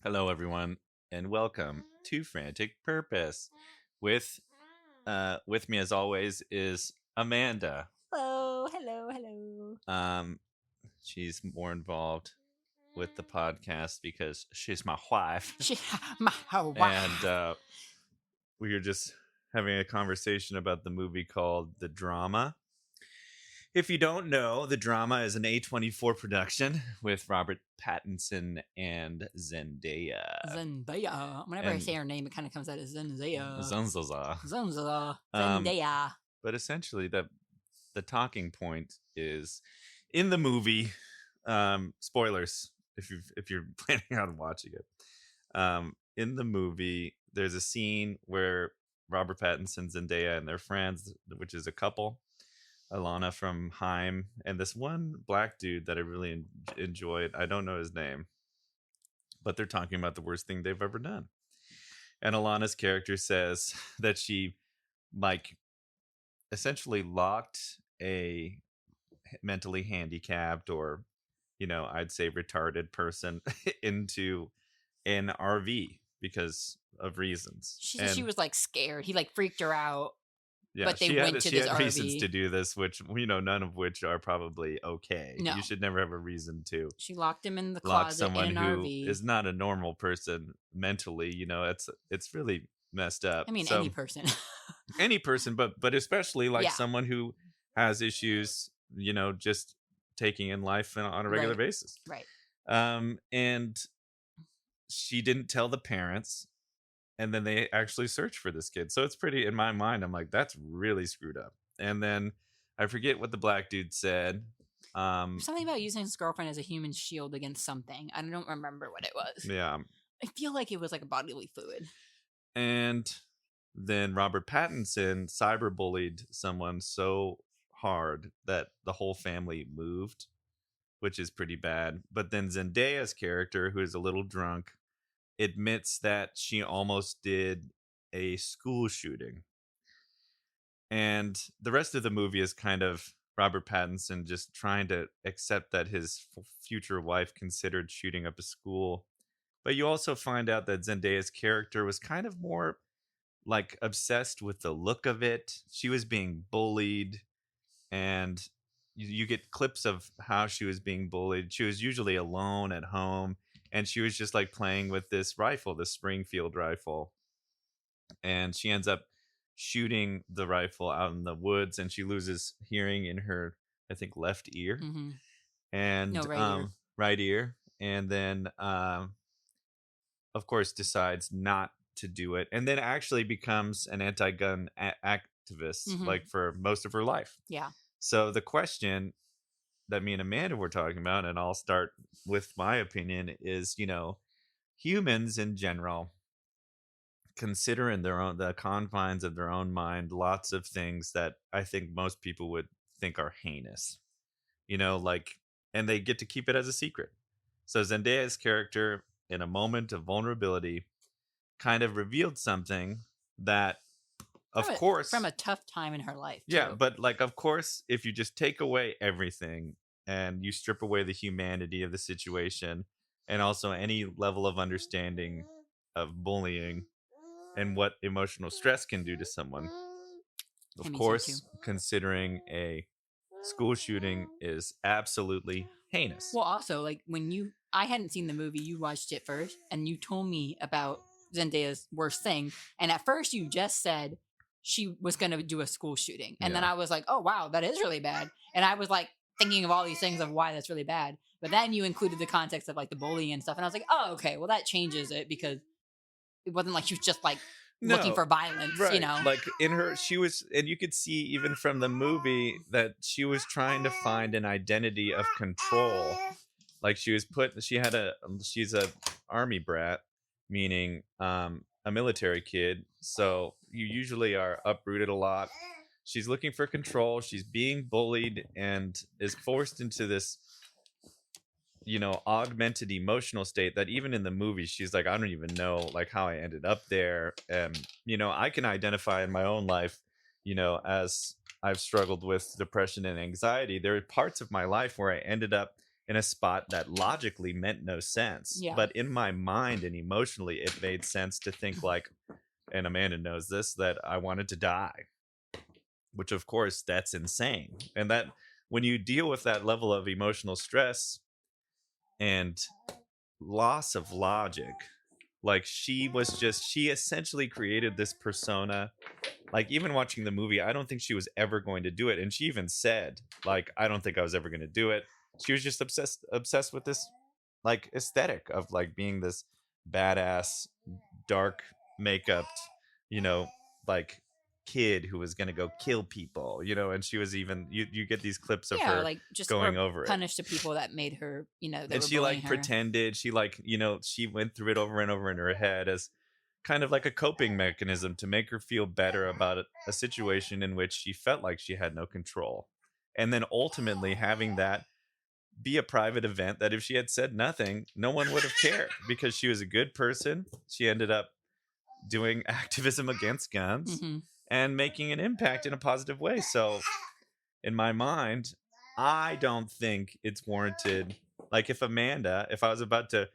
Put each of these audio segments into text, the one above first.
Hello, everyone, and welcome to Frantic Purpose. With with me, as always, is Amanda. Hello, hello, hello. Um, she's more involved with the podcast because she's my wife, She, my and wife. we were just having a conversation about the movie called The Drama. If you don't know, The Drama is an A24 production with Robert Pattinson and Zendaya. Zendaya. Whenever I And say her name, it kind of comes out as Zendaya. Zanzaza. Zendaya. Um, Zendaya. but essentially, the talking point is in the movie. Spoilers if you're planning on watching it. In the movie, there's a scene where Robert Pattinson, Zendaya, and their friends, which is a couple, Alana from Heim, and this one black dude that I really enjoyed. I don't know his name, but they're talking about the worst thing they've ever done. And Alana's character says that she, like, essentially locked a mentally handicapped or, I'd say retarded person into an RV because of reasons. She said she And was like scared. He like freaked her out, yeah, but they she went had to she this had reasons to RV. do this, which none of which are probably okay. No, You should never have a reason to she locked him in the lock closet in someone an who RV. is not a normal person mentally. It's really messed up. I mean, any So person. any person, but especially like Yeah, someone who has issues, just taking in life on a regular right, basis. right. And she didn't tell the parents, and then they actually searched for this kid. So it's pretty, in my mind, I'm like, that's really screwed up. And then I forget what the black dude said. There's Um, something about using his girlfriend as a human shield against something. I don't remember what it was. yeah. I feel like it was like a bodily fluid. And then Robert Pattinson cyberbullied someone so hard that the whole family moved, which is pretty bad. But then Zendaya's character, who is a little drunk, admits that she almost did a school shooting. And the rest of the movie is kind of Robert Pattinson just trying to accept that his future wife considered shooting up a school. But you also find out that Zendaya's character was kind of more like obsessed with the look of it. She was being bullied, and you get clips of how she was being bullied. She was usually alone at home, and she was just like playing with this rifle, the Springfield rifle, and she ends up shooting the rifle out in the woods, and she loses hearing in her, I think, left ear, Mm-hmm. No, and right ear. right ear, and then of course decides not to do it, and then actually becomes an anti-gun activist Mm-hmm. like for most of her life. Yeah. So the question that me and Amanda were talking about, and I'll start with my opinion, is humans in general consider in their own the confines of their own mind lots of things that I think most people would think are heinous. Like, and they get to keep it as a secret. So Zendaya's character, in a moment of vulnerability, kind of revealed something that, from of a from course, a tough time in her life yeah, too. but like, of course, if you just take away everything and you strip away the humanity of the situation and also any level of understanding of bullying and what emotional stress can do to someone, of Hemi said too. course, considering a school shooting is absolutely heinous. Well, also like I hadn't seen the movie. You watched it first, and you told me about Zendaya's worst thing. And at first, you just said she was going to do a school shooting, and then Yeah. I was like, oh wow, that is really bad. And I was like thinking of all these things of why that's really bad. But then you included the context of like the bullying and stuff, and I was like, oh okay, well that changes it because it wasn't like she was just like looking No, for violence, you right. know. Like in her, she was, and you could see even from the movie that she was trying to find an identity of control. Like she's a army brat, meaning a military kid. So you usually are uprooted a lot. She's looking for control. She's being bullied and is forced into this augmented emotional state that even in the movie she's like, I don't even know like how I ended up there. And I can identify in my own life, as I've struggled with depression and anxiety. There are parts of my life where I ended up in a spot that logically meant no sense. Yeah. But in my mind and emotionally, it made sense to think like, and Amanda knows this, that I wanted to die, which of course that's insane. And that when you deal with that level of emotional stress and loss of logic, like she essentially created this persona. Like even watching the movie, I don't think she was ever going to do it. And she even said, like, I don't think I was ever going to do it. She was just obsessed with this like aesthetic of like being this badass, dark makeup, you know, like kid who was going to go kill people, and she was even you get these clips of Yeah, her like just going or over it. punish the people that made her, that And were she bullying like her. pretended she like, she went through it over and over in her head as kind of like a coping mechanism to make her feel better about a situation in which she felt like she had no control. And then ultimately having that be a private event that if she had said nothing, no one would have cared because she was a good person. She ended up doing activism against guns Mm-hmm. and making an impact in a positive way. So, in my mind, I don't think it's warranted. Like, if I was about to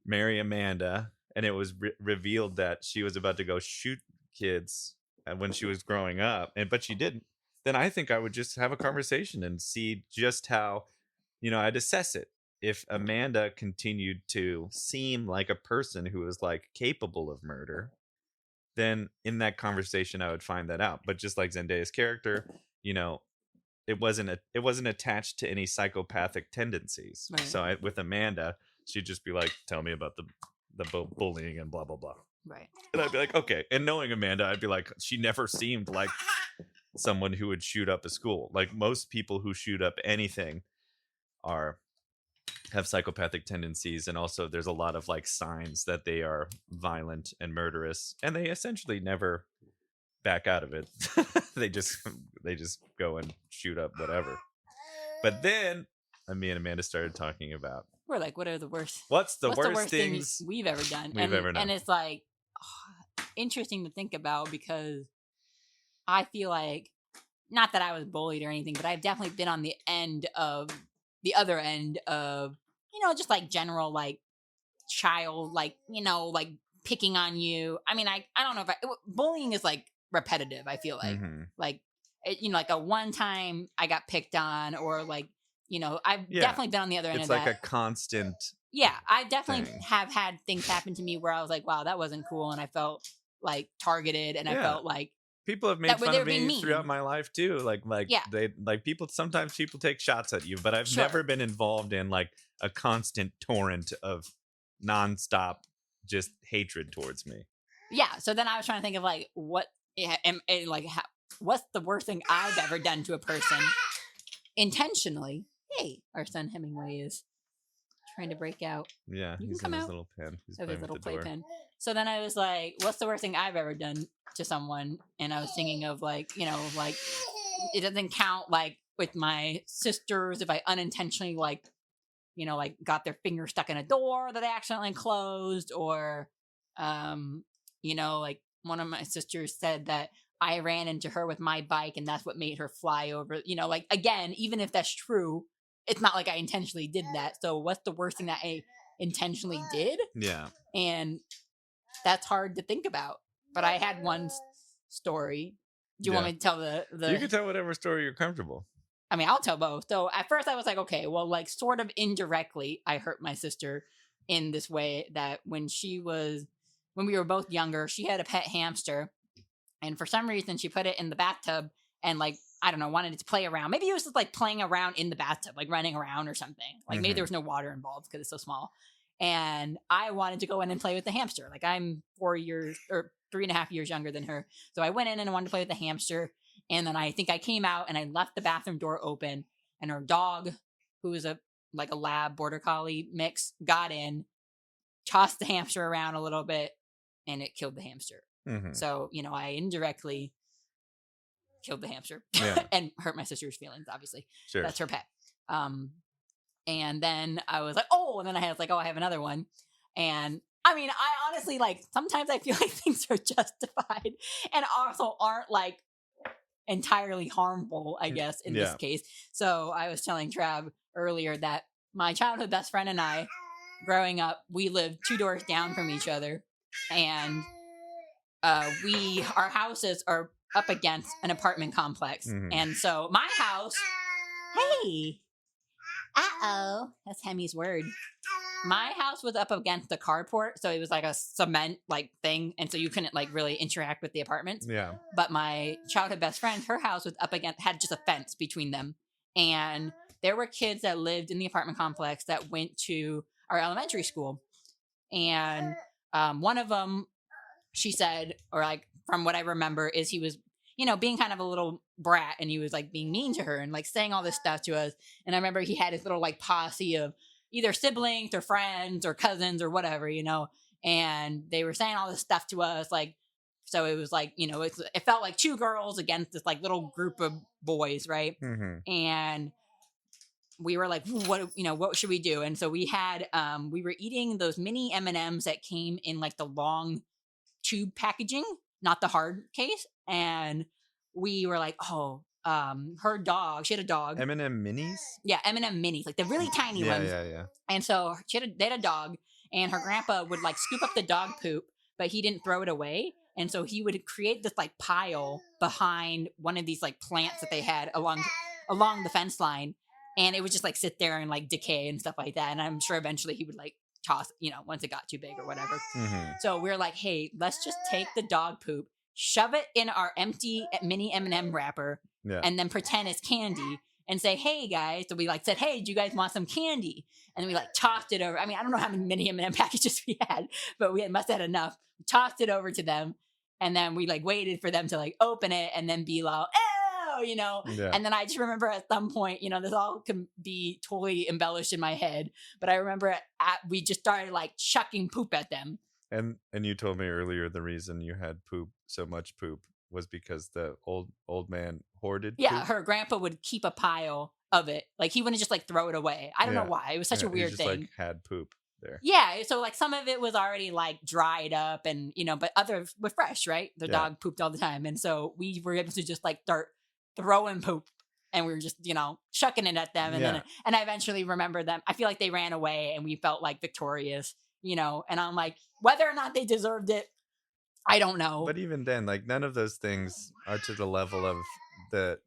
marry Amanda and it was revealed that she was about to go shoot kids when she was growing up, but she didn't, then I think I would just have a conversation and see just how, I'd assess it. If Amanda continued to seem like a person who was like capable of murder, then in that conversation I would find that out. But just like Zendaya's character, you know, it wasn't attached to any psychopathic tendencies. Right. So with Amanda, she'd just be like, "Tell me about the bullying and blah blah blah." Right. And I'd be like, "Okay." And knowing Amanda, I'd be like, she never seemed like someone who would shoot up a school. Like most people who shoot up anything have psychopathic tendencies, and also there's a lot of like signs that they are violent and murderous, and they essentially never back out of it. they just go and shoot up whatever. But then me and Amanda started talking about We're like, what are the worst? what's the what's worst the worst things thing we've ever done? we've ever done. And it's like interesting to think about because I feel like not that I was bullied or anything, but I've definitely been on the other end of just like general like child like like picking on you. I mean, I don't know if bullying is like repetitive. I feel like like like a one time I got picked on or like I've definitely been on the other end it's of like that. a constant I definitely thing. have had things happen to me where I was like, wow, that wasn't cool, and I felt like targeted, and I felt like people have made fun they of were being me mean. throughout my life too. They like people. Sometimes people take shots at you, but I've never been involved in like a constant torrent of nonstop just hatred towards me. Yeah. So then I was trying to think of like what's the worst thing I've ever done to a person intentionally. Hey, our son Hemingway is trying to break out. Yeah, you he's can come in his out little pen. He's of playing his little with the door. playpen. So then I was like, what's the worst thing I've ever done to someone? And I was thinking of like, like it doesn't count like with my sisters if I unintentionally like, like got their finger stuck in a door that I accidentally closed, or like one of my sisters said that I ran into her with my bike and that's what made her fly over. Like again, even if that's true, it's not like I intentionally did that. So what's the worst thing that I intentionally did? Yeah. And that's hard to think about. But I had one story. Do you want me to tell the You can tell whatever story you're comfortable. I mean, I'll tell both. So at first I was like, okay, well, like sort of indirectly, I hurt my sister in this way that when we were both younger, she had a pet hamster. And for some reason, she put it in the bathtub and like, I don't know, wanted it to play around. Maybe it was just like playing around in the bathtub, like running around or something. Like maybe there was no water involved because it's so small. And I wanted to go in and play with the hamster. Like I'm 4 years or 3.5 years younger than her. So I went in and I wanted to play with the hamster. And then I think I came out and I left the bathroom door open, and her dog, who is a lab border collie mix, got in, tossed the hamster around a little bit, and it killed the hamster. So, I indirectly killed the hamster and hurt my sister's feelings, obviously. Sure. That's her pet. And then I was like, oh, and then I was like, oh, I have another one. And I mean, I honestly like, sometimes I feel like things are justified and also aren't like entirely harmful, I guess, in this case. So I was telling Trav earlier that my childhood best friend and I, growing up, we lived 2 doors down from each other, and we our houses are up against an apartment complex, Mhm. and so my house. Hey, uh-oh, that's Hemi's word. My house was up against the carport, so it was like a cement like thing, and so you couldn't like really interact with the apartments. Yeah. But my childhood best friend, her house was up against had just a fence between them, and there were kids that lived in the apartment complex that went to our elementary school, and one of them, she said, or like from what I remember, is he was, being kind of a little brat, and he was like being mean to her and like saying all this stuff to us. And I remember he had his little like posse of either siblings or friends or cousins or whatever, and they were saying all this stuff to us, like, so it was like, it felt like 2 girls against this like little group of boys, right? Mhm. And we were like, what should we do? And so we were eating those mini M&Ms that came in like the long tube packaging, not the hard case. And we were like, her dog, she had a dog. M&M minis? Yeah, M&M minis, like the really tiny Yeah, ones. yeah. And so they had a dog, and her grandpa would like scoop up the dog poop, but he didn't throw it away. And so he would create this like pile behind one of these like plants that they had along the fence line. And it would just like sit there and like decay and stuff like that. And I'm sure eventually he would like toss, once it got too big or whatever. Mhm. So we're like, hey, let's just take the dog poop, shove it in our empty mini M&M wrapper, Yeah. and then pretend it's candy and say, hey guys. So we like said, hey, do you guys want some candy? And then we like tossed it over. I mean, I don't know how many mini M&M packages we had, but we must have had enough. We tossed it over to them, and then we like waited for them to like open it and then be like, Yeah. And then I just remember at some point, this all can be totally embellished in my head, but I remember we just started like chucking poop at them. And you told me earlier the reason you had so much poop was because the old man hoarded Yeah, poop. her grandpa would keep a pile of it. Like he wouldn't just like throw it away. I don't know why. It was such a He weird just thing. like had poop there. Yeah, so like some of it was already like dried up, and but others were fresh, right? The Yeah. dog pooped all the time, and so we were able to just like start throwing poop, and we were just chucking it at them, and then I eventually remembered them. I feel like they ran away, and we felt like victorious, and I'm like, whether or not they deserved it, I don't know. But even then, like none of those things are to the level of that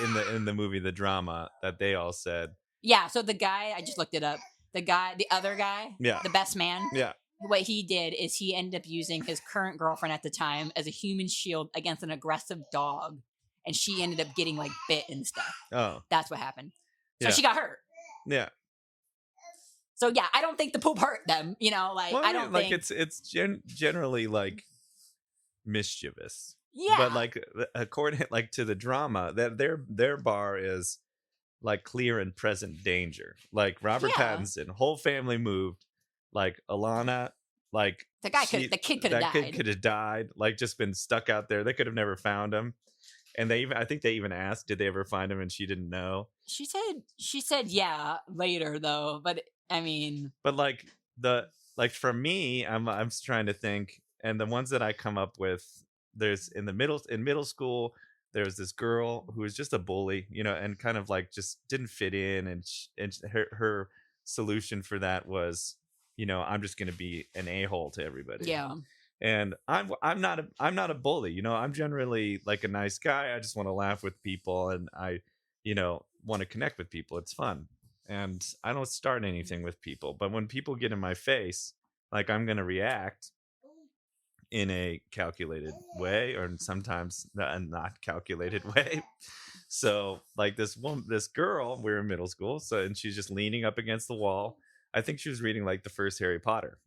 in the movie, the drama that they all said. Yeah, so the guy, I just looked it up. The other guy, the best man. Yeah. What he did is he ended up using his current girlfriend at the time as a human shield against an aggressive dog, and she ended up getting like bit and stuff. Oh, that's what happened. So yeah. she got hurt. Yeah. So yeah, I don't think the poop hurt them. Well, I don't like think it's generally like mischievous. Yeah, but like according like to the drama, that their bar is like clear and present danger. Like Robert Pattinson, whole family moved. Like Alana, like the kid could have died. Kid could have died. Like just been stuck out there. They could have never found him. And I think they even asked, did they ever find him? And she didn't know. She said yeah later though. But I mean, but like for me, I'm trying to think, and the ones that I come up with, there's in middle school, there was this girl who was just a bully, and kind of like just didn't fit in, and her solution for that was, I'm just going to be an a-hole to everybody. Yeah. And I'm not a bully, I'm generally like a nice guy. I just want to laugh with people, and I want to connect with people. It's fun, and I don't start anything with people. But when people get in my face, like, I'm going to react in a calculated way, or sometimes a not calculated way. So like this girl, we were in middle school, and she's just leaning up against the wall. I think she was reading like the first Harry Potter.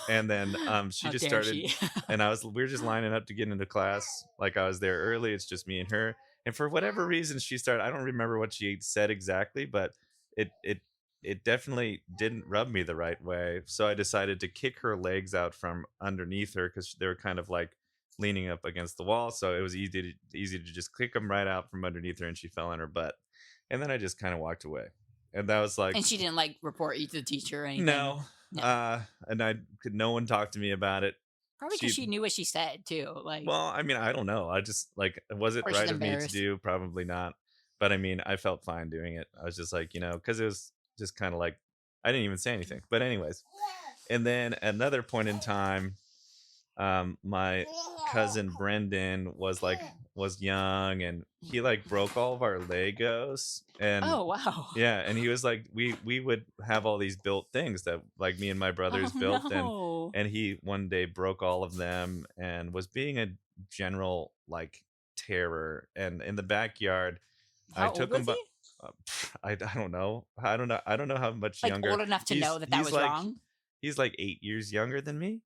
And then she just started and we were just lining up to get into class. Like I was there early, it's just me and her. And for whatever reason she started, I don't remember what she said exactly, but it definitely didn't rub me the right way. So I decided to kick her legs out from underneath her, because they were kind of like leaning up against the wall. So it was easy to just kick them right out from underneath her, and she fell on her butt. And then I just kind of walked away. And that was like... And she didn't like report you to the teacher or anything? No. And no one talked to me about it. Probably because she knew what she said too. Like, well, I mean, I don't know. I just like, was it right of me to do? Probably not. But I mean, I felt fine doing it. I was just like, because it was just kind of like, I didn't even say anything. But anyways, and then another point in time, my cousin Brendan was young, and he like broke all of our Legos. And Oh, wow. yeah, and he was like, we would have all these built things that like me and my Oh, brothers built. no. And he one day broke all of them and was being a general like terror. And in the backyard, I How old took him, was he? but I don't know. I don't know how much Like, younger. old enough to know that that He's was wrong? he's like 8 years younger than me.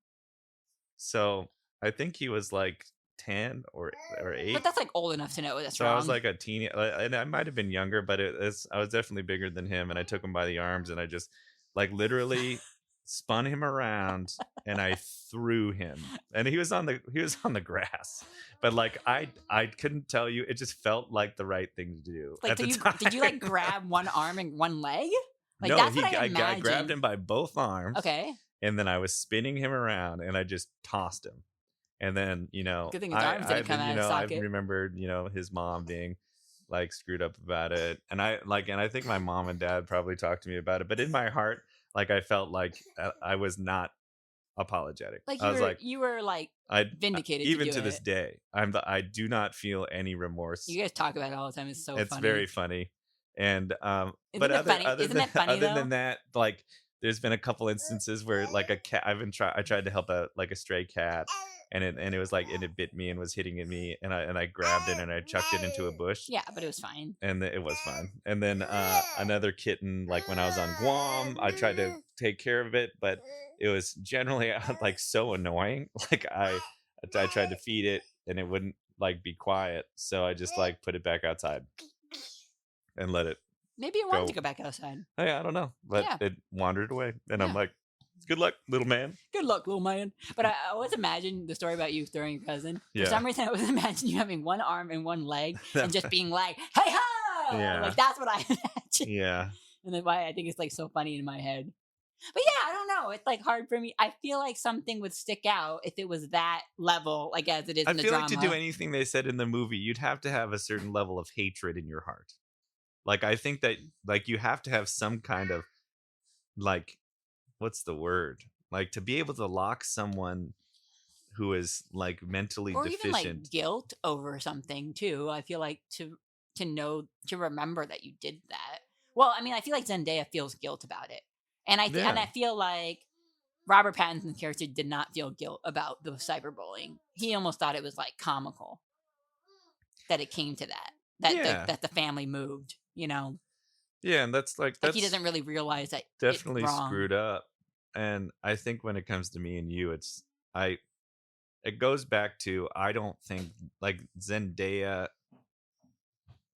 So I think he was like 10 or But 8. that's, like, old enough to know that's So I was wrong. like a teen, and I might have been younger, but I was definitely bigger than him. And I took him by the arms, and I just like literally spun him around, and I threw him, and he was on the grass. But like I couldn't tell you, it just felt like the right thing to do Like, at so the you did you, like, time. grab one arm and one leg? Like, No, that's what I I grabbed imagined. him by both arms, Okay. and then I was spinning him around, and I just tossed him. And then, Good thing his arms didn't come out of I socket. remembered, his mom being like screwed up about it. And I think my mom and dad probably talked to me about it, but in my heart, like I felt like I was not apologetic. Like, I was like, you were, like, I vindicated to even do to this it. day, I do not feel any remorse. You guys talk about it all the time, it's so It's funny. very funny. And but Isn't it funny? Isn't it funny, other though? than that, like there's been a couple instances where like a cat I tried to help out like a stray cat, and it was like, and it bit me and was hitting at me, and I grabbed it and I chucked it into a bush, Yeah, but it was fine. and it was fine. And then another kitten, like when I was on Guam, I tried to take care of it, but it was generally like so annoying. Like I tried to feed it, and it wouldn't like be quiet, so I just like put it back outside and let it Maybe you wanted to go. go back outside. Hey, I don't know, but Yeah. it wandered away, and I'm Yeah. like, "Good luck, little man." Good luck, little man. But I always imagine the story about you throwing your cousin. For Yeah. some reason, I always imagine you having one arm and one leg and just being like, hey ho! Yeah. Like, that's what I imagine. Yeah, And that's why I think it's like so funny in my head. But yeah, I don't know. It's like hard for me. I feel like something would stick out if it was that level, like as it is I in the feel drama. like to do anything they said in the movie, you'd have to have a certain level of hatred in your heart. Like I think that like you have to have some kind of like, what's the word? Like to be able to lock someone who is like mentally Or even like deficient. guilt over something too. I feel like to know to remember that you did that. Well, I mean, I feel like Zendaya feels guilt about it, and and Yeah. I feel like Robert Pattinson's character did not feel guilt about the cyberbullying. He almost thought it was like comical that it came to that. Yeah. That the family moved. You know, Yeah, and that's like he doesn't really realize that it's definitely wrong. screwed up. And I think when it comes to me and you, I it goes back to, I don't think like Zendaya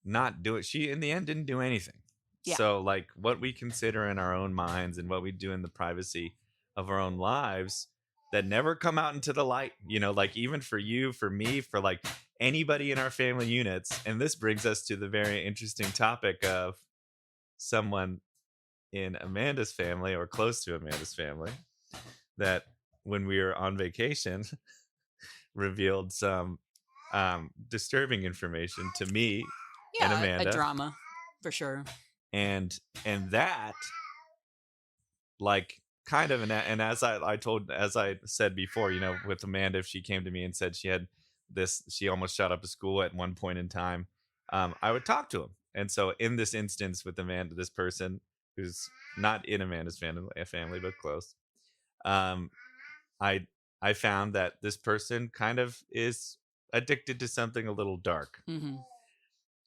not do it. She in the end didn't do anything. Yeah. So like what we consider in our own minds and what we do in the privacy of our own lives that never come out into the light, like even for you, for me, for like anybody in our family units. And this brings us to the very interesting topic of someone in Amanda's family or close to Amanda's family that when we were on vacation revealed some disturbing information to me and Yeah, Amanda. a drama for sure. And that like kind of and as I said before, with Amanda, if she came to me and said she almost shot up a school at one point in time, I would talk to him. And so in this instance with Amanda, this person who's not in Amanda's family but close, I I found that this person kind of is addicted to something a little dark. Mm-hmm.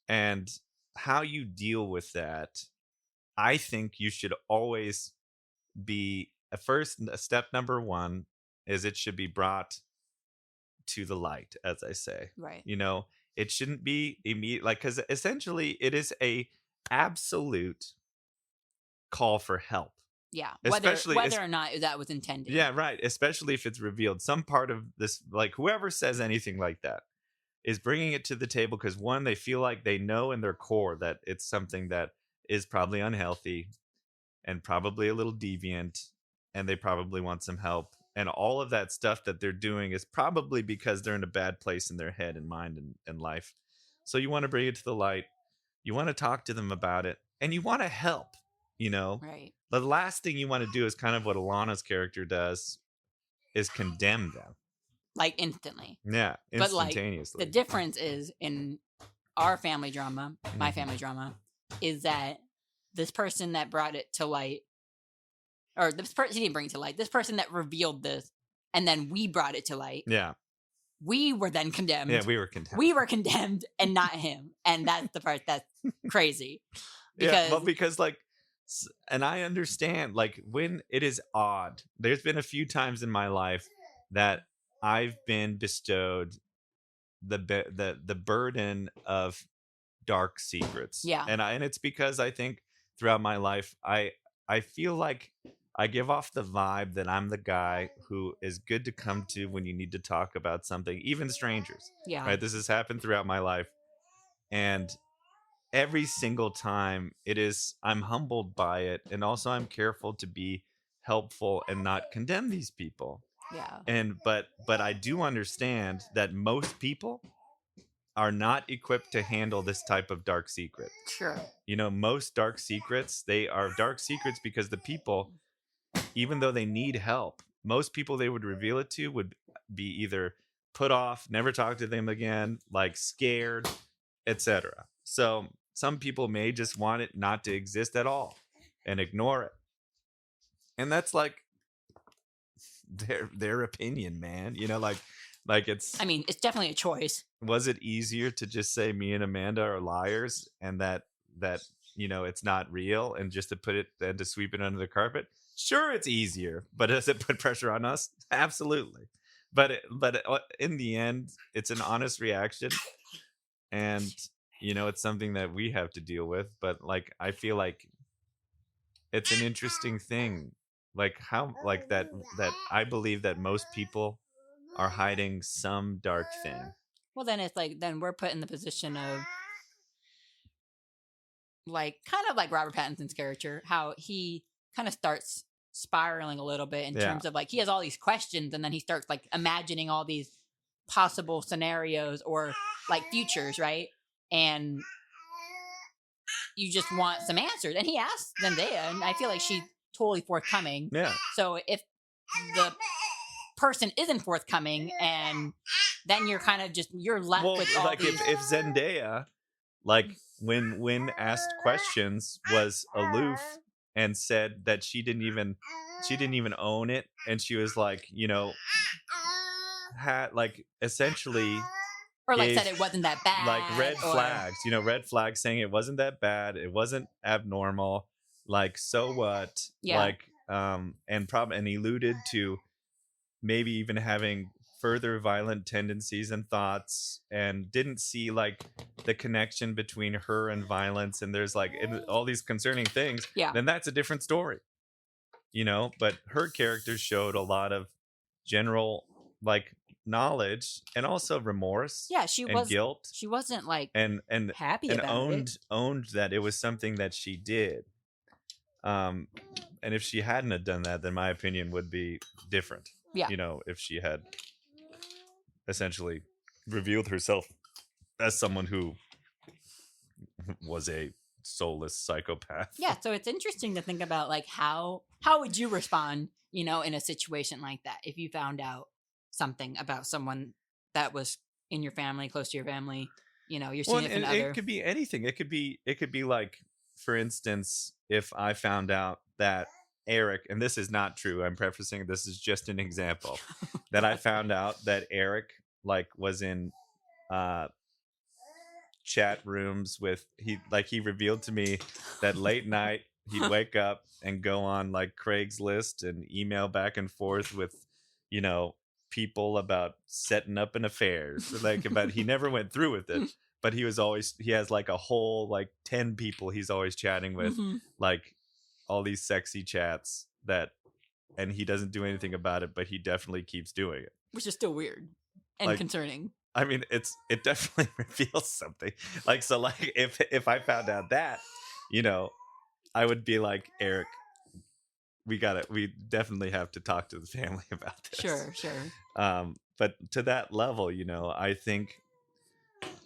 And how you deal with that, I think you should always be step number one is it should be brought to the light, as I say. Right. It shouldn't be immediate, like, because essentially it is a absolute call for help. Yeah, Especially whether or not that was intended. Yeah, right. Especially if it's revealed. Some part of this, like whoever says anything like that is bringing it to the table because one, they feel like they know in their core that it's something that is probably unhealthy and probably a little deviant, and they probably want some help. And all of that stuff that they're doing is probably because they're in a bad place in their head and mind and life. So you want to bring it to the light. You want to talk to them about it, and you want to help. you know? Right. The last thing you want to do is kind of what Alana's character does, is condemn them. Like instantly. Yeah, But like the instantaneously. difference is in our family drama, my Mhm. family drama, is that this person that brought it to light, or this person, he didn't bring it to light, this person that revealed this, and then we brought it to light, Yeah. we were then Yeah, condemned. we were condemned. We were condemned and not him. And that's the part that's crazy. Yeah, Because well, because like, and I understand, like, when it is odd. There's been a few times in my life that I've been bestowed the burden of dark secrets, yeah, and it's because I think throughout my life, I feel like I give off the vibe that I'm the guy who is good to come to when you need to talk about something, even strangers. yeah, Right? This has happened throughout my life, and every single time I'm humbled by it, and also I'm careful to be helpful and not condemn these people. yeah, And but I do understand that most people are not equipped to handle this type of dark secret. sure. Most dark secrets, they are dark secrets because the people, even though they need help, most people they would reveal it to would be either put off, never talk to them again, like scared, etc. So some people may just want it not to exist at all and ignore it. And that's like their opinion, man. Like it's I mean, it's definitely a choice. was it easier to just say me and Amanda are liars and that it's not real, and just to put it and to sweep it under the carpet? Sure, it's easier, but does it put pressure on us? Absolutely. But in the end, it's an honest reaction, and it's something that we have to deal with. But like, I feel like it's an interesting thing, like how like that I believe that most people are hiding some dark thing. Well, then it's like, then we're put in the position of like, kind of like Robert Pattinson's character, how he kind of starts spiraling a little bit in Yeah. terms of like, he has all these questions and then he starts like imagining all these possible scenarios or like futures, right? And you just want some answers. And he asks Zendaya, and I feel like she's totally forthcoming. Yeah. So if the person isn't forthcoming, and then you're kind of just, you're left Well, with all like these. if Zendaya, like when asked questions, was aloof and said that she didn't even own it, and she was like, had like essentially Or like gave said it wasn't that bad. like red or, flags, red flags saying it wasn't that bad, it wasn't abnormal, like, so what? Yeah. Like, and alluded to maybe even having further violent tendencies and thoughts, and didn't see like the connection between her and violence, and there's like all these concerning things. Yeah. Then that's a different story, but her character showed a lot of general, like, knowledge, and also remorse, Yeah, she and was. guilt, She wasn't like and happy and about it. owned that it was something that she did. um and if she hadn't have done that, then my opinion would be different. Yeah. If she had essentially revealed herself as someone who was a soulless psychopath. Yeah, so it's interesting to think about like how would you respond, in a situation like that, if you found out something about someone that was in your family, close to your family, your Well, significant other. it could be anything. It could be like, for instance, if I found out that Eric, and this is not true, I'm prefacing, this is just an example, that I found out that Eric, like, was in chat rooms with, he revealed to me that late night he'd wake up and go on like Craigslist and email back and forth with people about setting up an affair, like, about, he never went through with it, but he has like a whole like 10 people he's always chatting with, Mhm. like all these sexy chats, and he doesn't do anything about it, but he definitely keeps doing it. Which is still weird and Like, concerning. I mean, it definitely reveals something. Like, so, like, if I found out that, I would be like, Eric, we definitely have to talk to the family about this. Sure. But to that level, I think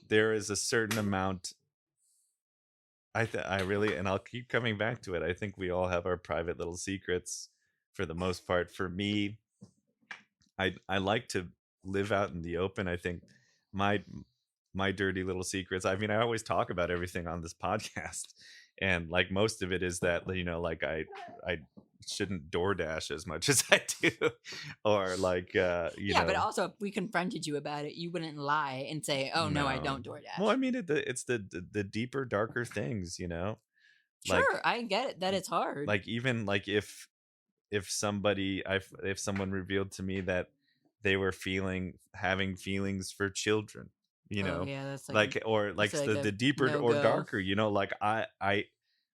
there is a certain amount I really, and I'll keep coming back to it. I think we all have our private little secrets for the most part. For me, I like to live out in the open. I think my my dirty little secrets. I mean, I always talk about everything on this podcast, and like most of it is that like I shouldn't DoorDash as much as I do, or like Yeah, but also if we confronted you about it, you wouldn't lie and say, "Oh no, I no. don't Well, I DoorDash." mean, it's the deeper, darker things, like Sure, I get it that it's hard. even like if if someone revealed to me that they were having feelings for children, Oh yeah, that's like like, or that's like like the a deeper no or go. darker, like I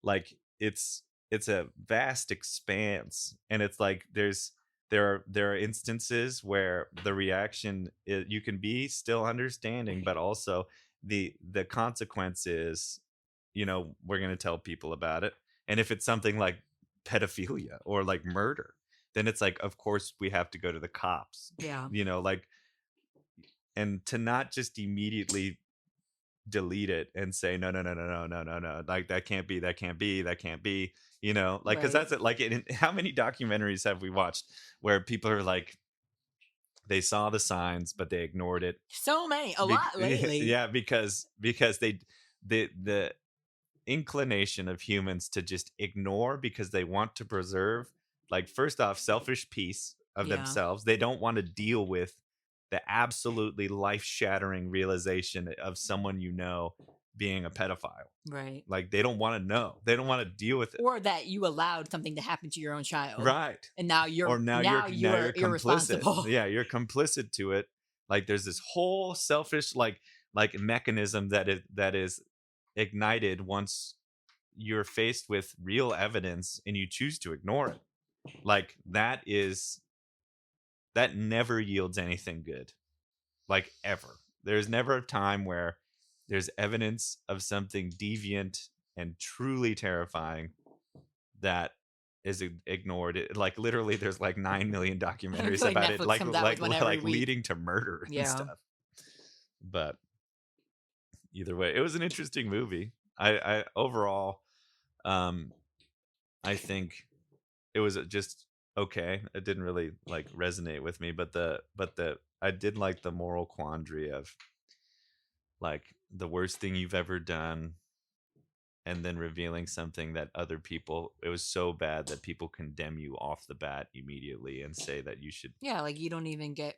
like it's a vast expanse, and it's like there are instances where the reaction you can be still understanding, but also the consequence is, we're going to tell people about it. And if it's something like pedophilia or like murder, then it's like, of course we have to go to the cops, Yeah, like, and to not just immediately delete it and say no, no, no, no, no, no, no, no, like that can't be, that can't be, that can't be, like, because right. that's it. Like, how many documentaries have we watched where people are like, they saw the signs but they ignored it? So many, a lot lately. Yeah, because the inclination of humans to just ignore because they want to preserve, like, first off, selfish peace of Yeah, themselves. They don't want to deal with the absolutely life-shattering realization of someone being a pedophile. right. Like, they don't want to know, they don't want to deal with it. Or that you allowed something to happen to your own child, Right. and now Or you're now you're complicit. irresponsible. Yeah, you're complicit to it. Like, there's this whole selfish, like mechanism that is ignited once you're faced with real evidence and you choose to ignore it. Like, that never yields anything good, like, ever. There's never a time where there's evidence of something deviant and truly terrifying that is ignored. Like, literally, there's like 9 million I documentaries feel like about it, Netflix like comes out with one every week. leading to murder and Yeah. stuff. But either way, it was an interesting movie. I overall, um I think it was just okay. It didn't really like resonate with me, but the I did like the moral quandary of, like, the worst thing you've ever done, and then revealing something that other people, it was so bad that people condemn you off the bat immediately and say that you should. Yeah, like you don't even get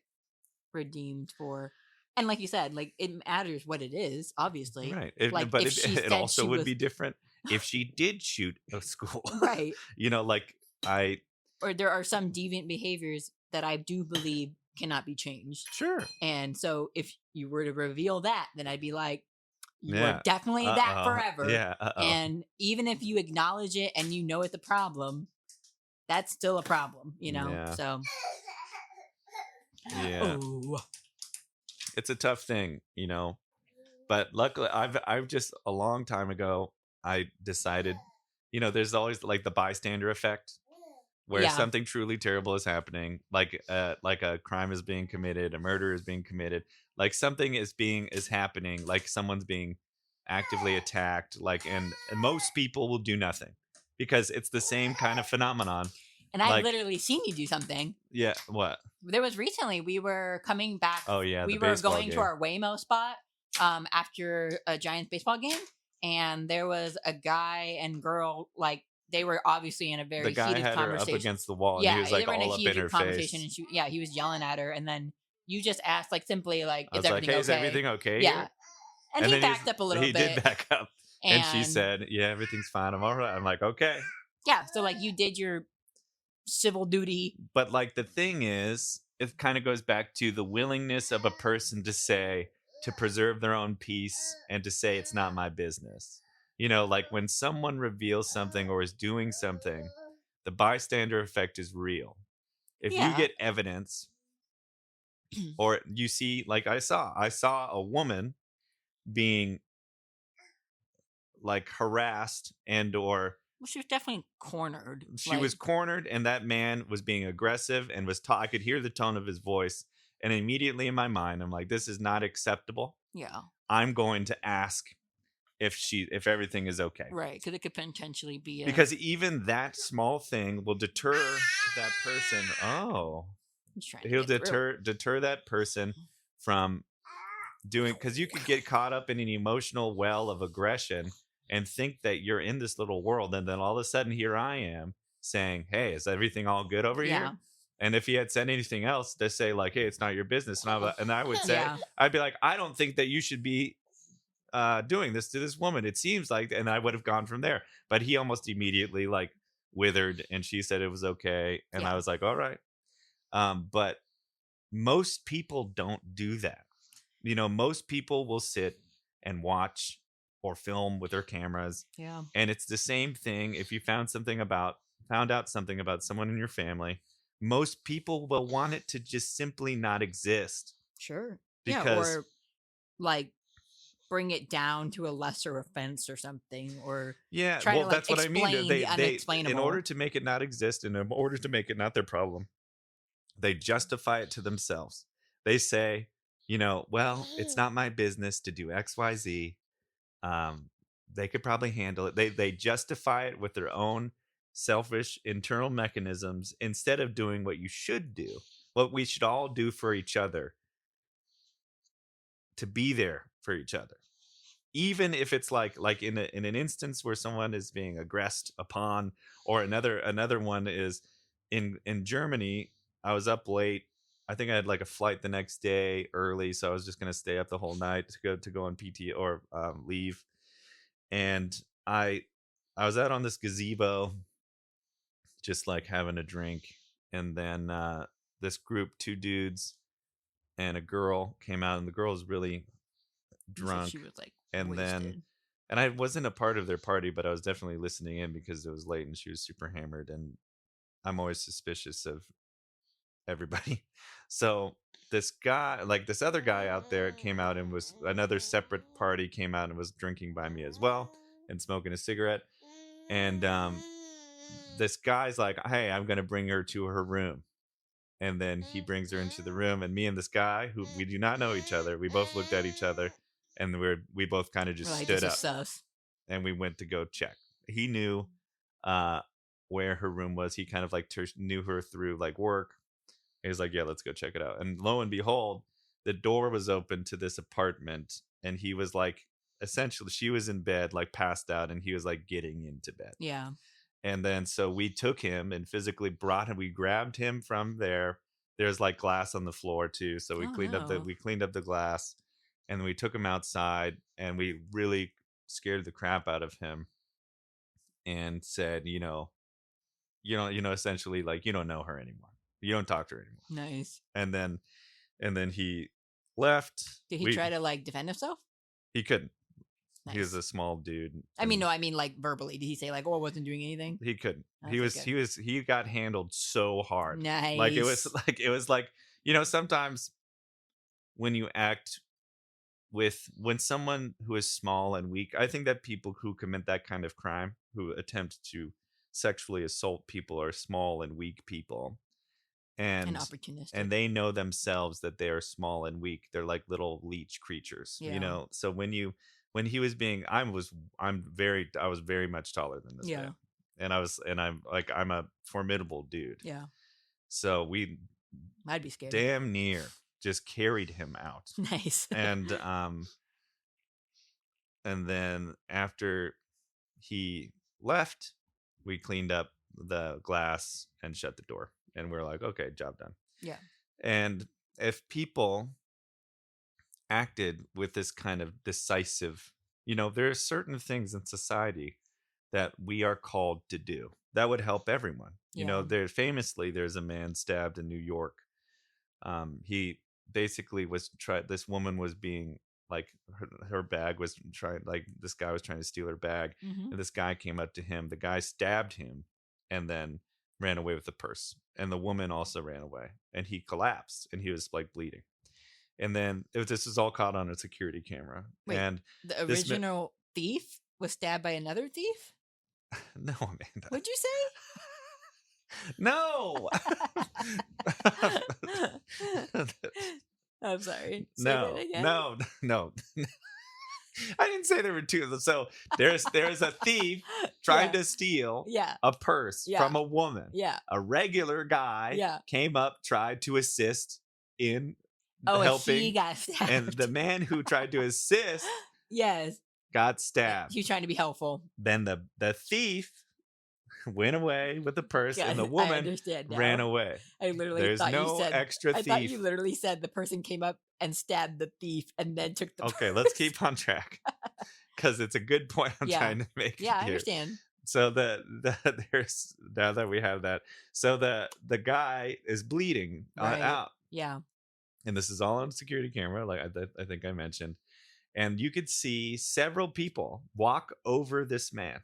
redeemed for, and like you said, like it matters what it is, obviously. Right. Like But if she it said also she would was be different if she did shoot a school. right, Like, I or there are some deviant behaviors that I do believe cannot be changed. sure. And so if you were to reveal that, then I'd be like, you are Yeah. definitely that Uh-oh. forever. Yeah, uh-oh. And even if you acknowledge it and you know it's a problem, that's still a problem, you know? Yeah. So, Yeah. oh, It's a tough thing, but luckily I've just a long time ago I decided, there's always like the bystander effect where yeah. something truly terrible is happening, like a crime is being committed, a murder is being committed, like something is happening, like someone's being actively attacked, like, and most people will do nothing because it's the same kind of phenomenon. And I've Like, literally seen you do something. yeah, what? There was recently, we were coming back, Oh yeah, the we were baseball going to game. our Waymo spot after a Giants baseball game. And there was a guy and girl, like, they were obviously in a The very guy heated had her up conversation. against the wall, and he Yeah, was they like were in a all up in heated her conversation, face. and yeah, he was yelling at her, and then you just asked, like, simply, like, I "Is was like, everything "Hey, is okay?" everything okay Yeah, here?" and And he then backed up a little he did bit, back up, and she and said, "Yeah, everything's fine. I'm all right." I'm like, "Okay." yeah, so like you did your civil duty. But like the thing is, it kind of goes back to the willingness of a person to preserve their own peace and to say it's not my business. Like when someone reveals something or is doing something, the bystander effect is real. If you Yeah, get evidence, or you see, like, I saw a woman being like harassed, and or well, she was definitely cornered. she Like, was cornered, and that man was being aggressive and I could hear the tone of his voice, and immediately in my mind I'm like, this is not acceptable. yeah, I'm going to ask if everything is okay. Right, because it could potentially be a Because even that small thing will deter that person. Oh, he's trying to he'll get through. deter that person from doing, because you could get caught up in an emotional well of aggression and think that you're in this little world, and then all of a sudden here I am saying, hey, is everything all good over Yeah. here? And if he had said anything else, to say like, hey, it's not your business, and I would say, Yeah. I'd be like, I don't think that you should be doing this to this woman. It seems like, and I would have gone from there. But he almost immediately like withered, and she said it was okay, and I Yeah. was like, all right. But most people don't do that. Most people will sit and watch or film with their cameras, Yeah. and it's the same thing. If you found out something about someone in your family, most people will want it to just simply not exist, Sure. Yeah, because or like bring it down to a lesser offense or something, or yeah, try to well, like that's what I mean. explain the They in order unexplainable. to make it not exist, and in order to make it not their problem, they justify it to themselves. They say, well, it's not my business to do XYZ. Um, they could probably handle it. They justify it with their own selfish internal mechanisms, instead of doing what you should do, what we should all do for each other, to be there for each other. Even if it's like in an instance where someone is being aggressed upon, or another one is in Germany. I was up late. I think I had like a flight the next day early, so I was just going to stay up the whole night to go on PT, or leave. And I was out on this gazebo, just like having a drink, and then this group, two dudes and a girl, came out, and the girl was really You said drunk. she was like And then wasted. and I wasn't a part of their party, but I was definitely listening in because it was late and she was super hammered, and I'm always suspicious of everybody. So this guy, like this other guy out there, came out, and was another separate party, came out and was drinking by me as well, and smoking a cigarette. And this guy's like, hey, I'm gonna bring her to her room. And then he brings her into the room, and me and this guy, who we do not know each other, we both looked at each other, and we both kind of We're just like, stood this is up, sus. and we went to go check. He knew uh where her room was. He kind of like knew her through like work. He was like, yeah, let's go check it out. And lo and behold, the door was open to this apartment, and he was like, essentially, she was in bed, like passed out, and he was like getting into bed. Yeah. And then so we took him and physically brought him. We grabbed him from there. There's like glass on the floor too, so we Oh cleaned up no. the glass, and then we took him outside, and we really scared the crap out of him, and said, essentially, like, you don't know her anymore. You don't talk to her anymore. Nice. And then he left. Did he try to like defend himself? He couldn't. Nice. He was a small dude. I mean, no, I mean like verbally. Did he say like, "Oh, I wasn't doing anything"? He couldn't. Okay. He got handled so hard. Nice. Like it was like sometimes when you act when someone who is small and weak, I think that people who commit that kind of crime, who attempt to sexually assault people, are small and weak people. And And opportunistic. they know themselves that they are small and weak. They're like little leech creatures, Yeah. So when he was being, I was very much taller than this Yeah. man. I'm a formidable dude. Yeah. So we I'd be scared. damn near just carried him out. Nice. And then after he left, we cleaned up the glass and shut the door, and we're like, okay, job done. Yeah. And if people acted with this kind of decisive, there are certain things in society that we are called to do that would help everyone. Yeah. There's a man stabbed in New York. He basically this woman was being like, her bag was trying, like, this guy was trying to steal her bag, Mm-hmm. and this guy came up to him. The guy stabbed him and then ran away with the purse, and the woman also ran away, and he collapsed, and he was like bleeding. And then this was all caught on a security camera. Wait, And the this original thief was stabbed by another thief? no, Amanda. What'd you say? No. I'm sorry. Say No, that again. no, no. I didn't say there were two. So there's a thief trying Yeah. to steal Yeah. a purse Yeah. from a woman. Yeah. A regular guy Yeah. came up, tried to assist in Oh, and he helping, got and the stabbed. man who tried to assist Yes. got Yeah, he stabbed. was trying to be helpful. Then the thief went away with the purse, and the Yeah, I woman understand ran now. away. I literally There's thought you no said extra I thought you thief. literally said the person came up and stabbed the thief and then took the Okay, let's purse. keep on track because it's a good point I'm Yeah. trying to make Yeah, I here. understand. So there's now that we have that, so the guy is bleeding Right. out, Yeah. and this is all on security camera, like I think I mentioned, and you could see several people walk over this man.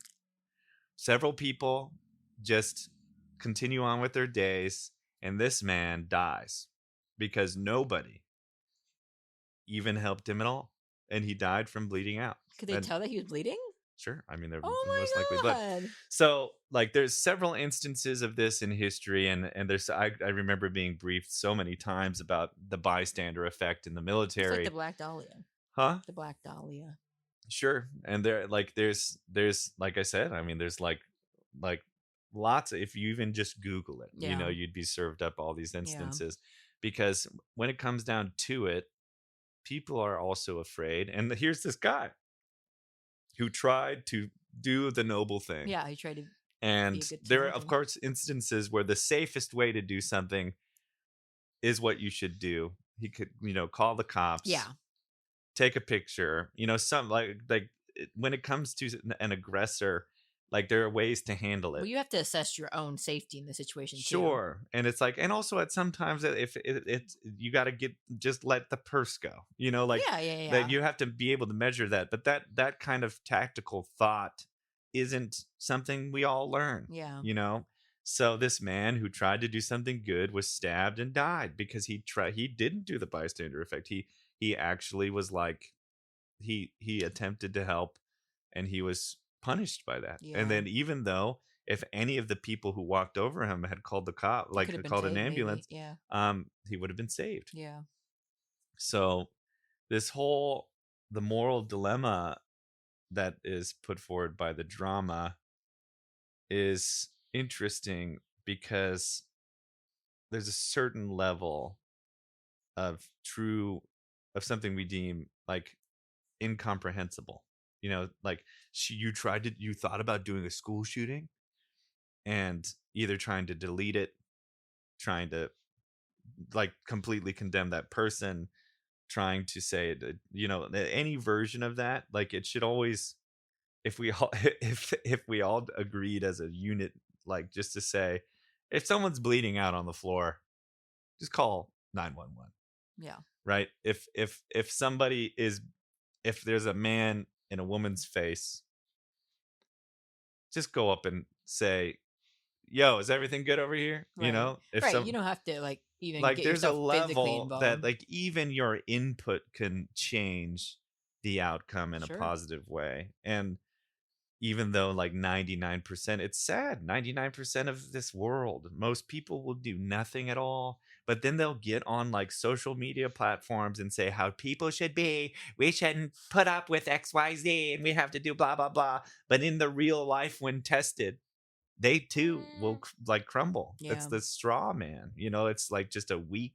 Several people just continue on with their days, and this man dies because nobody even helped him at all, and he died from bleeding out. Could they And tell that he was bleeding? sure, I mean, there most likely Oh blood. my god. So, like, there's several instances of this in history, and there's I remember being briefed so many times about the bystander effect in the It's like the military, Black Dahlia. huh? The Black Dahlia. Sure, and there's like I said, I mean, there's like lots of, if you even just Google it, Yeah. you'd be served up all these Yeah. instances, because when it comes down to it, people are also afraid. And here's this guy who tried to do the noble thing. Yeah, he tried to be And a good there are, of Samaritan. course, instances where the safest way to do something is what you should do. He could, call the cops, Yeah. take a picture, some when it comes to an aggressor, like there are ways to handle Well, it. you have to assess your own safety in the situation too. Sure. And it's like, and also at sometimes if it's, you got to just let the purse go, like Yeah, yeah, that yeah. you have to be able to measure that. But that kind of tactical thought isn't something we all learn, Yeah. So this man who tried to do something good was stabbed and died because he didn't do the bystander effect. He actually was like, he attempted to help, and he was punished by that. And Yeah. then even though if any of the people who walked over him had called the cop, He could have like been called an saved, maybe. ambulance, Yeah. he would have been saved. Yeah. So this whole the moral dilemma that is put forward by the drama is interesting because there's a certain level of something we deem like incomprehensible. Like you thought about doing a school shooting and either trying to delete it, trying to like completely condemn that person, trying to say any version of that. Like it should always, if we all if we all agreed as a unit, like just to say, if someone's bleeding out on the floor, just call 911. Yeah. Right? If somebody is, if there's a man in a woman's face, just go up and say, yo, is everything good over here? Right. If Right. You some, don't have to like even like, get there's a yourself physically level that involved. like even your input can change the outcome in a Sure. positive way. And even though like 99%, it's sad, 99% of this world, most people will do nothing at all, but then they'll get on like social media platforms and say how people should be, we shouldn't put up with XYZ, and we have to do blah blah blah. But in the real life, when tested, they too will like crumble. It's Yeah. the straw man, it's like just a weak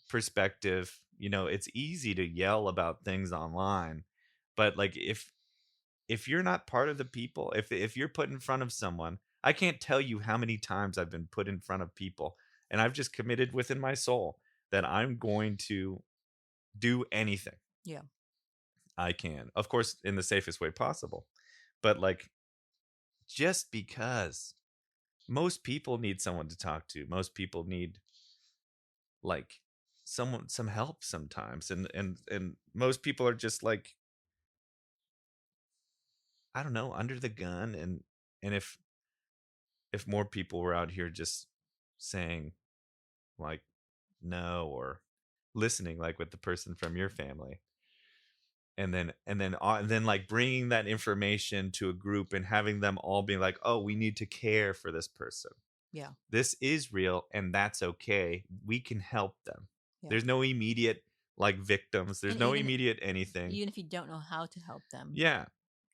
perspective. It's easy to yell about things online, but like if you're not part of the people, if you're put in front of someone, I can't tell you how many times I've been put in front of people, and I've just committed within my soul that I'm going to do anything Yeah. I can, of course, in the safest way possible. But like, just because most people need someone to talk to, most people need like some help sometimes, and most people are just like, I don't know, under the gun. And if more people were out here just saying like no, or listening like with the person from your family, and then like bringing that information to a group and having them all be like, oh, we need to care for this person, Yeah. this is real, and that's okay, we can help them. Yeah. There's no immediate like victims. There's And no immediate anything. even if you don't know how to help them, Yeah.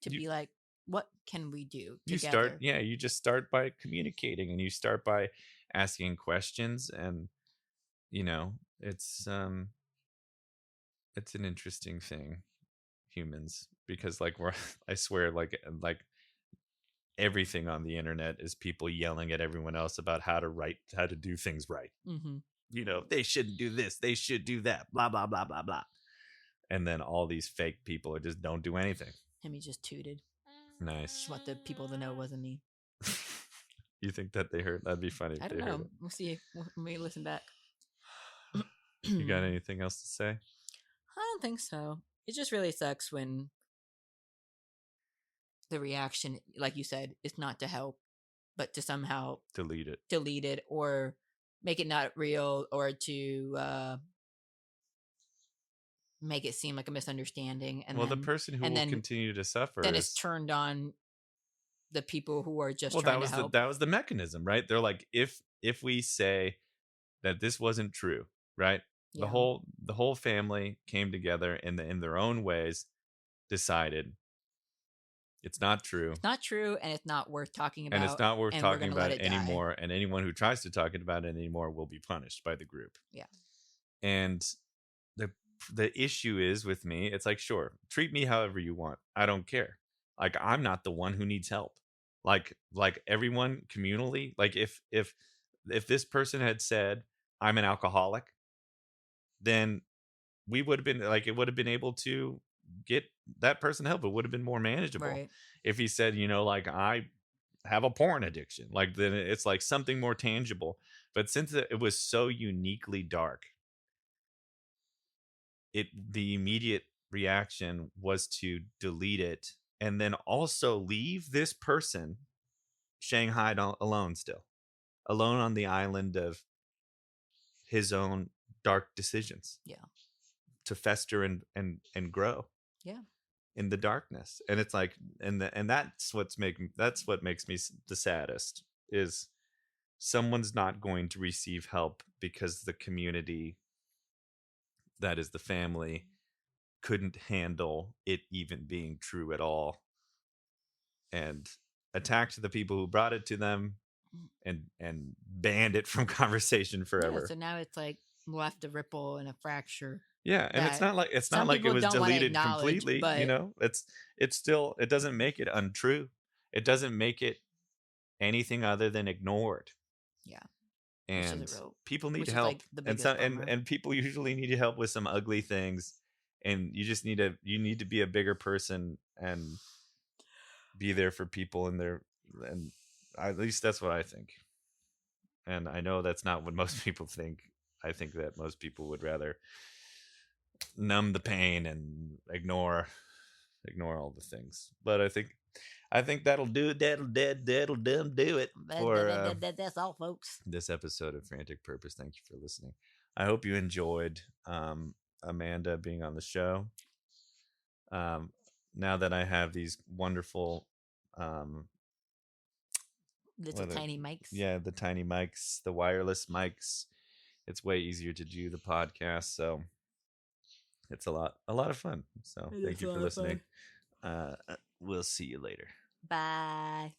to You be like, what can we do you start together? yeah, you just start by communicating, and you start by asking questions, and you know, it's an interesting thing, humans, because like we're I swear, like everything on the internet is people yelling at everyone else about how to do things right. Mm-hmm. You know, they shouldn't do this, they should do that, blah blah blah blah blah. And then all these fake people just don't do anything. And he just tooted. Nice. Just want the people to know it wasn't me. You think that they heard? That'd be funny I if don't they heard know. it. We'll see when we listen back. You got I anything else to say? don't think so. It just really sucks when the reaction, like you said, is not to help, but to somehow Delete it. delete it or make it not real, or to make it seem like a misunderstanding, Well, the person who and will then continue to suffer then it's is, turned on the people who are just well, trying to help. that was the mechanism, right? They're like, if we say that this wasn't true, right? Yeah. The whole family came together and in their own ways decided it's not true, It's not true, and it's not worth talking and it's about, not worth and we're talking gonna about let it it die. anymore, and anyone who tries to talk about it anymore will be punished by the group. Yeah. And the the issue is with me, it's like, sure, treat me however you want, I don't care. Like, I'm not the one who needs help. Like everyone communally, like if this person had said I'm an alcoholic, then we would have been like, it would have been able to get that person help. It would have been more manageable. Right. If he said, you know, like, I have a porn addiction, like, then it's like something more tangible. But since it was so uniquely dark, the immediate reaction was to delete it, and then also leave this person shanghaied alone, still alone on the island of his own dark decisions. Yeah. To fester and grow. Yeah. In the darkness. And it's like, and that's what makes me the saddest, is someone's not going to receive help because the community, that is the family, couldn't handle it even being true at all, and attacked the people who brought it to them, and banned it from conversation forever. Yeah, so now it's like left a ripple and a fracture. Yeah, and it's not like it was deleted completely, but you know. It's still, it doesn't make it untrue. It doesn't make it anything other than ignored. Yeah. And people need which is help. like the And biggest bummer. and people usually need help with some ugly things, and you just need to be a bigger person and be there for people in their, and at least that's what I think. And I know that's not what most people think. I think that most people would rather numb the pain and ignore all the things. But I think that'll do it. That'll do it for That's all, folks. this episode of Frantic Purpose. Thank you for listening. I hope you enjoyed Amanda being on the show. Now that I have these wonderful little tiny mics. Yeah, the tiny mics, the wireless mics. It's way easier to do the podcast, so it's a lot of fun. So thank you for listening. We'll see you later. Bye.